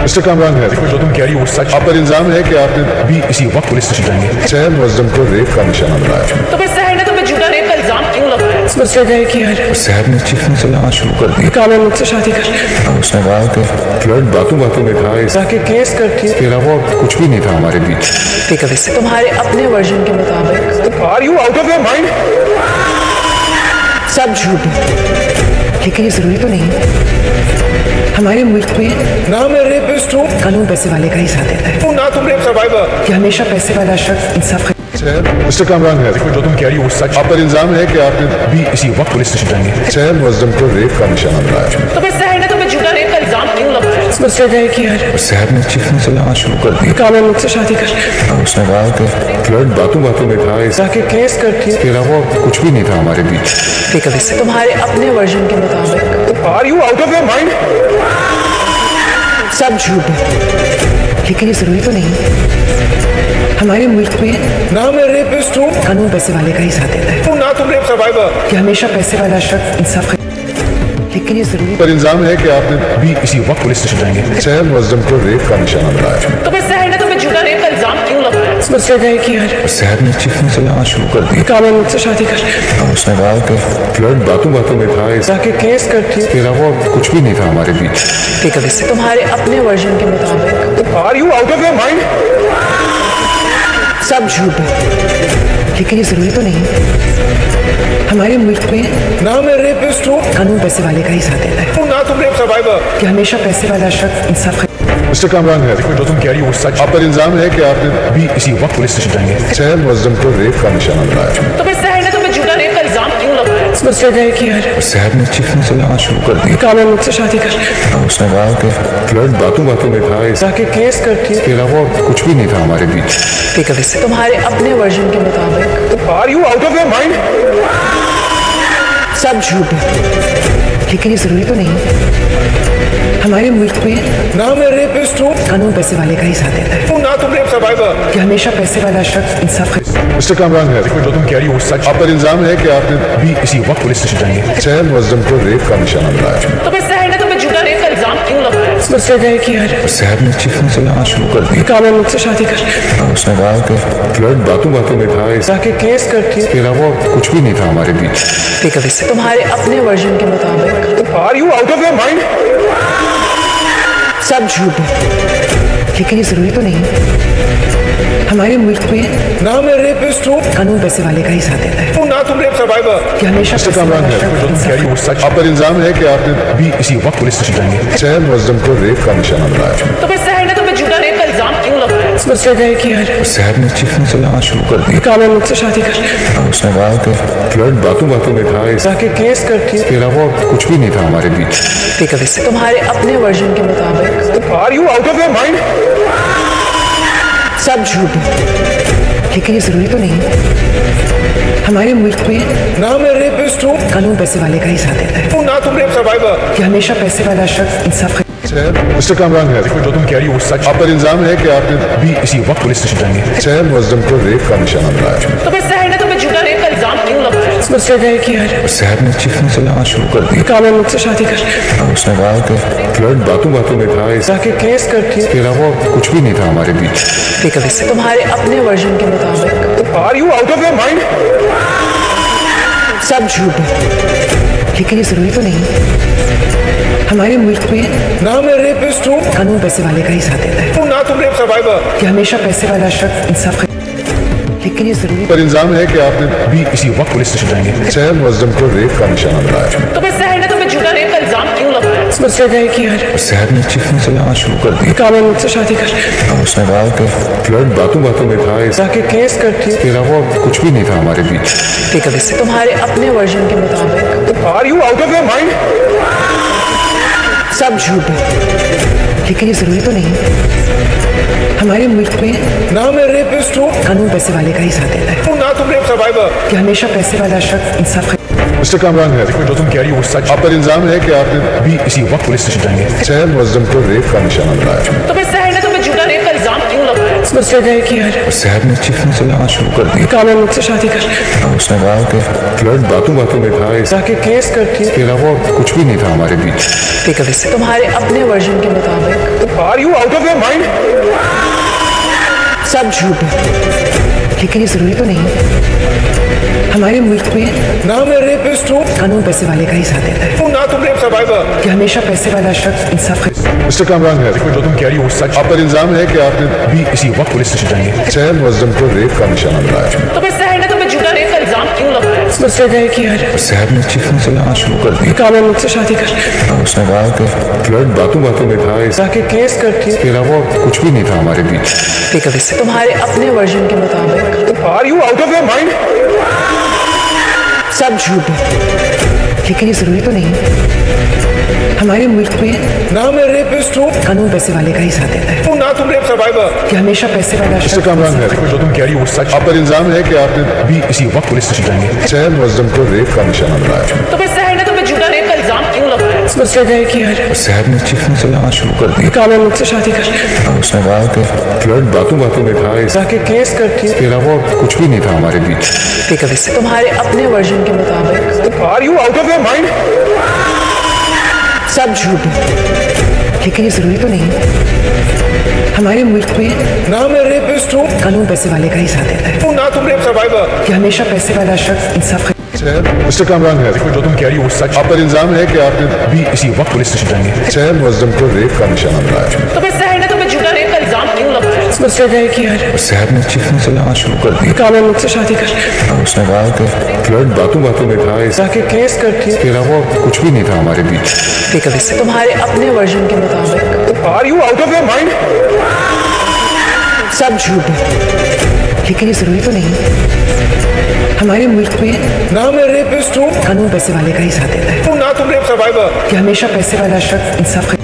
Mister Kamran है, देखो जो तुम कह रही हो वो सच। आप पर इल्जाम है कि आपने अभी इसी वक्त पुलिस स्टेशन जाएंगे। शहर मुअज्जम को रेप का निशाना बनाया। तो फिर सहर ने तुम्हें झूठा रेप का इल्जाम क्यों लगाया? मुझसे गए कि यार साहब ने चीखने चलाना शुरू कर दिया। कामन मुझसे शादी कर और उसने कहा कि फ्लर्ट बातों बातों में था, इसके जाके केस करती है। अलावा कुछ भी नहीं था हमारे बीच। ठीक है वैसे तुम्हारे अपने वर्जन के मुताबिक are you out of your mind? सब झूठ है, लेकिन ये जरूरी तो नहीं। हमारे मुल्क में ना मैं रेपिस्ट हूँ, कानून पैसे वाले का ही साथ देता है ना तुम रेप सर्वाइवर। कि हमेशा पैसे वाला शख्स इंसाफ शहर मिस्टर कामरान है, देखो जो तुम कह रही हो वो सच। आप पर इल्जाम है कि आपने अभी इसी वक्त पुलिस स्टेशन जाएंगे। शहर मुअज्जम को रेप का निशाना बनाया। तो फिर सहर ने तुम्हें झूठा रेप का इल्जाम क्यों लगाया? मुझसे गए कि यार साहब ने चीखने चलाना शुरू कर दिया। कामन मुझसे शादी कर और उसने कहा कि फ्लर्ट बातों बातों में था, इसके जाके केस करती है। अलावा कुछ भी नहीं था हमारे बीच। ठीक है वैसे तुम्हारे अपने वर्जन के मुताबिक are you out of your mind? सब झूठ है, लेकिन ये जरूरी तो नहीं। हमारे मुल्क में ना मैं रेपिस्ट हूँ, कानून पैसे वाले का ही साथ देता है ना तुम रेप सर्वाइवर। कि हमेशा पैसे वाला शख्स इंसाफ लेकिन ये जरूरी पर इल्जाम है कि आपने अभी इसी वक्त पुलिस स्टेशन जाएंगे। शहर मुअज्जम को रेप का निशाना बनाया। तो फिर सहर ने तुम्हें झूठा रेप का इल्जाम क्यों लगाया? मुझसे गए कि यार साहब ने चीखने चलाना शुरू कर दिया। कामन मुझसे शादी कर और उसने कहा कि फ्लर्ट बातों बातों में था, इसके जाके केस करती है। अलावा कुछ भी नहीं था हमारे बीच। ठीक है वैसे तुम्हारे अपने वर्जन के मुताबिक are you out of your mind? सब झूठ है, लेकिन ये जरूरी तो नहीं। हमारे मुल्क में ना मैं रेपिस्ट हूँ, कानून पैसे वाले का ही साथ देता है ना तुम रेप सर्वाइवर। कि हमेशा पैसे वाला शख्स इंसाफ मिस्टर कामरान है, देखो जो तुम कह रही हो वो सच। आप पर इल्जाम है कि आपने अभी इसी वक्त पुलिस स्टेशन जाएंगे। शहर मुअज्जम को रेप का निशाना बनाया। तो फिर सहर ने तुम्हें झूठा रेप का इल्जाम क्यों लगाया? मुझसे गए कि यार साहब ने चीखने चलाना शुरू कर दिया। कामन मुझसे शादी कर और उसने कहा कि फ्लर्ट बातों बातों में था, इसके जाके केस करती है। अलावा कुछ भी नहीं था हमारे बीच। ठीक है वैसे तुम्हारे अपने वर्जन के मुताबिक are you out of your mind? सब झूठ है, लेकिन ये जरूरी तो नहीं। हमारे मुल्क में ना मैं रेपिस्ट हूँ, कानून पैसे वाले का ही साथ देता है ना तुम रेप सर्वाइवर। कि हमेशा पैसे वाला शख्स इंसाफ मिस्टर कामरान है, देखो जो तुम कह रही हो वो सच। आप पर इल्जाम है कि आपने अभी इसी वक्त पुलिस स्टेशन जाएंगे। शहर मुअज्जम को रेप का निशाना बनाया। तो फिर सहर ने तुम्हें झूठा रेप का इल्जाम क्यों लगाया? मुझसे गए कि यार साहब ने चीखने चलाना शुरू कर दिया। कामन मुझसे शादी कर और उसने कहा कि फ्लर्ट बातों बातों में था, इसके जाके केस करती है। अलावा कुछ भी नहीं था हमारे बीच। ठीक है वैसे तुम्हारे अपने वर्जन के मुताबिक are you out of your mind? सब झूठ है, लेकिन ये जरूरी तो नहीं। हमारे मुल्क में ना मैं रेपिस्ट हूँ, कानून पैसे वाले का ही साथ देता है ना तुम रेप सर्वाइवर। कि हमेशा मिस्टर पैसे कामरान वाला है, शख्स जो तुम कह रही हो वो सच। आप पर इल्जाम है कि आपने अभी इसी वक्त पुलिस स्टेशन जाएंगे। शहर मुअज्जम को रेप का निशाना बनाया। तो फिर सहर ने तुम्हें झूठा रेप का इल्जाम क्यों लगाया? मुझसे गए कि यार साहब ने चीखने चलाना शुरू कर दिया। कामन मुझसे शादी कर और उसने कहा कि फ्लर्ट बातों बातों में था, इसके जाके केस करती है। अलावा कुछ भी नहीं था हमारे बीच। ठीक है वैसे तुम्हारे अपने वर्जन के मुताबिक are you out of your mind? सब झूठ है, लेकिन ये जरूरी तो नहीं। हमारे मुल्क में ना मैं रेपिस्ट हूँ, कानून पैसे वाले का ही साथ देता है ना तुम रेप सर्वाइवर। कि हमेशा पैसे वाला शख्स इंसाफ शहर मिस्टर कामरान है, देखो जो तुम कह रही हो वो सच। आप पर इल्जाम है कि आपने अभी इसी वक्त पुलिस स्टेशन जाएंगे। शहर मुअज्जम को रेप का निशाना बनाया। तो फिर सहर ने तुम्हें झूठा रेप का इल्जाम क्यों लगाया? मुझसे गए कि यार साहब ने चीखने चलाना शुरू कर दिया। कामन मुझसे शादी कर और उसने कहा कि फ्लर्ट बातों बातों में था, इसके जाके केस करती है। अलावा कुछ भी नहीं था हमारे बीच। ठीक है वैसे तुम्हारे अपने वर्जन के मुताबिक are you out of your mind? सब झूठ है, लेकिन ये जरूरी तो नहीं। हमारे मुल्क में ना मैं रेपिस्ट हूँ, कानून पैसे वाले का ही साथ देता है ना तुम रेप सर्वाइवर। कि हमेशा पैसे वाला शख्स इंसाफ लेकिन ये जरूरी पर इल्जाम है कि आपने अभी इसी वक्त पुलिस स्टेशन जाएंगे। शहर मुअज्जम को रेप का निशाना बनाया। तो फिर सहर ने तुम्हें झूठा रेप का इल्जाम क्यों लगाया? मुझसे गए कि यार साहब ने चीखने चलाना शुरू कर दिया। कामन मुझसे शादी कर और उसने कहा कि फ्लर्ट बातों बातों में था, इसके जाके केस करती है। अलावा कुछ भी नहीं था हमारे बीच। ठीक है वैसे तुम्हारे अपने वर्जन के मुताबिक are you out of your mind? सब झूठ है, लेकिन ये जरूरी तो नहीं। हमारे मुल्क में ना मैं रेपिस्ट हूँ, कानून पैसे वाले का ही साथ देता है ना तुम रेप सर्वाइवर। कि हमेशा पैसे वाला शख्स इंसाफ मिस्टर कामरान है, देखो जो तुम कह रही हो वो सच। आप पर इल्जाम है कि आपने अभी इसी वक्त पुलिस स्टेशन जाएंगे। शहर मुअज्जम को रेप का निशाना बनाया। तो फिर सहर ने तुम्हें झूठा रेप का इल्जाम क्यों लगाया? मुझसे कहे कि यार साहब ने चीखने चलाना शुरू कर दिया कानून मुझसे शादी कर ले। और उसने कहा कि फ्लर्ट बातों बातों में था, इसके जाके केस करती अलावा कुछ भी नहीं था हमारे बीच। ठीक है वैसे तुम्हारे अपने वर्जन के मुताबिक Are you out of your mind? सब झूठ है, लेकिन ये जरूरी तो नहीं। हमारे मुल्क में ना मैं रेपिस्ट हूँ, कानून पैसे वाले का ही साथ देता है ना तुम रेप सर्वाइवर। कि हमेशा पैसे वाला शख्स इंसाफ मिस्टर कामरान है, जो तुम कह रही हो वो सच। आप पर इल्जाम है कि आपने अभी इसी वक्त पुलिस स्टेशन जाएंगे। शहर मुअज्जम को रेप का निशाना बनाया। तो फिर सहर ने तुम्हें झूठा रेप का इल्जाम क्यों लगाया? मुझसे कहे कि यार साहब ने चीखने चलाना शुरू कर दिया कानून मुझसे शादी कर ले। और उसने कहा कि फ्लर्ट बातों बातों में था, इसके जाके केस करती अलावा कुछ भी नहीं था हमारे बीच। ठीक है वैसे तुम्हारे अपने वर्जन के मुताबिक Are you out of your mind? सब झूठ है, लेकिन ये जरूरी तो नहीं। हमारे मुल्क में ना मैं रेपिस्ट हूँ, कानून पैसे वाले का ही साथ देता है ना तुम रेप सर्वाइवर। कि हमेशा पैसे वाला मिस्टर शख्स कामरान है, जो तुम कह रही हो वो सच। आप पर इल्जाम है कि आपने अभी इसी वक्त पुलिस स्टेशन जाएंगे। शहर मुअज्जम को रेप का निशाना बनाया। तो फिर सहर ने तुम्हें झूठा रेप का इल्जाम क्यों लगाया? मुझसे कहे कि यार साहब ने चीखने चलाना शुरू कर दिया कानून मुझसे शादी कर ले। और उसने कहा कि फ्लर्ट बातों बातों में था, इसके जाके केस करती अलावा कुछ भी नहीं था हमारे बीच। ठीक है वैसे तुम्हारे अपने वर्जन के मुताबिक Are you out of your mind? सब झूठ है, लेकिन ये जरूरी तो नहीं। हमारे मुल्क में ना मैं रेपिस्ट हूँ, कानून पैसे वाले का ही साथ देता है ना तुम रेप सर्वाइवर। कि हमेशा पैसे वाला शख्स इंसाफ मिस्टर कामरान है, जो तुम कह रही हो वो सच। आप पर इल्जाम है कि आपने अभी इसी वक्त पुलिस स्टेशन जाएंगे। शहर मुअज्जम को रेप का निशाना बनाया। तो फिर सहर ने तुम्हें झूठा रेप का इल्जाम क्यों लगाया? मुझसे कहे कि यार साहब ने चीखने चलाना शुरू कर दिया कानून मुझसे शादी कर ले। और उसने कहा कि फ्लर्ट बातों बातों में था, इसके जाके केस करती अलावा कुछ भी नहीं था हमारे बीच। ठीक है वैसे तुम्हारे अपने वर्जन के मुताबिक Are you out of your mind? सब झूठ है, लेकिन ये जरूरी तो नहीं। हमारे मुल्क में ना मैं रेपिस्ट हूँ, कानून पैसे वाले का ही साथ देता है ना तुम रेप सर्वाइवर। कि हमेशा पैसे वाला शख्स इंसाफ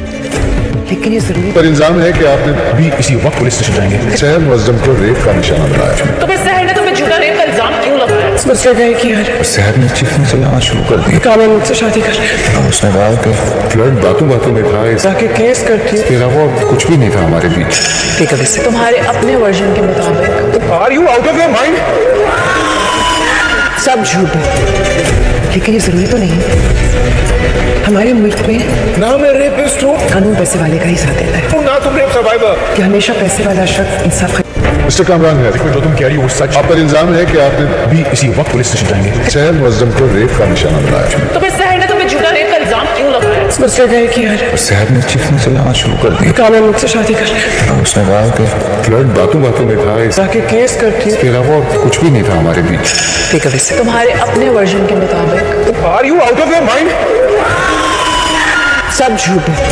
लेकिन ये जरूरी पर इल्जाम है कि आपने अभी इसी वक्त पुलिस स्टेशन जाएंगे। शहर मुअज्जम को रेप का निशाना बनाया। तो फिर सहर ने तुम्हें झूठा रेप का इल्जाम क्यों लगाया? मुझसे कहे कि यार साहब ने चीखने चलाना शुरू कर दिया कानून मुझसे शादी कर ले। और उसने कहा कि फ्लर्ट बातों बातों में था, इसके जाके केस करती अलावा कुछ भी नहीं था हमारे बीच। ठीक है वैसे तुम्हारे अपने वर्जन के मुताबिक Are you out of your mind? सब झूठ है, लेकिन ये जरूरी तो नहीं। हमारे मुल्क में ना मैं रेपिस्ट हूँ, कानून पैसे वाले का ही साथ देता है ना तुम रेप सर्वाइवर। कि हमेशा पैसे वाला शख्स इंसाफ मिस्टर कामरान है, जो तुम कह रही हो वो सच। आप पर इल्जाम है कि आपने अभी इसी वक्त पुलिस स्टेशन जाएंगे। शहर मुअज्जम को रेप का निशाना बनाया। तो फिर सहर ने तुम्हें झूठा रेप का इल्जाम क्यों लगाया? मुझसे कहे कि यार साहब ने चीखने चलाना शुरू कर दिया कानून मुझसे शादी कर ले। और उसने कहा कि फ्लर्ट बातों बातों में था, इसके जाके केस करती अलावा कुछ भी नहीं था हमारे बीच। ठीक है वैसे तुम्हारे अपने वर्जन के मुताबिक Are you out of your mind? सब झूठ है।